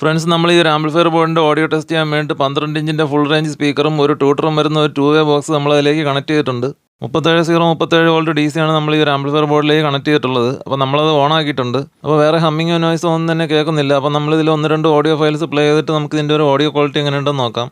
Friends, നമ്മൾ ഈ ഒരു ആംപ്ലിഫയർ ബോർഡിൻ്റെ ഓഡിയോ ടെസ്റ്റ് ചെയ്യാൻ വേണ്ടി 12 ഇഞ്ചിൻ്റെ ഫുൾ റേഞ്ച് സ്പീക്കറും ഒരു ട്യൂട്ടറും വരുന്ന ഒരു 2-വേ ബോക്സ് നമ്മൾ അതിലേക്ക് കണക്ട് ചെയ്തിട്ടുണ്ട്. 37 വോൾട്ട് DC ആണ് നമ്മൾ ഈ ഒരു ആംപ്ലിഫയർ ബോർഡിലേക്ക് കണക്ട് ചെയ്തിട്ടുള്ളത്. അപ്പോൾ നമ്മളത് ഓൺ ആക്കിയിട്ടുണ്ട്. അപ്പോൾ വേറെ ഹമ്മിങ്ങോ നോയ്സോ ഒന്നും തന്നെ കേൾക്കുന്നില്ല. അപ്പോൾ നമ്മളിതിൽ 1-2 ഓഡിയോ ഫയൽസ് പ്ലേ ചെയ്തിട്ട് നമുക്ക് ഇതിൻ്റെ ഒരു ഓഡിയോ ക്വാളിറ്റി എങ്ങനെയുണ്ടെന്ന് നോക്കാം.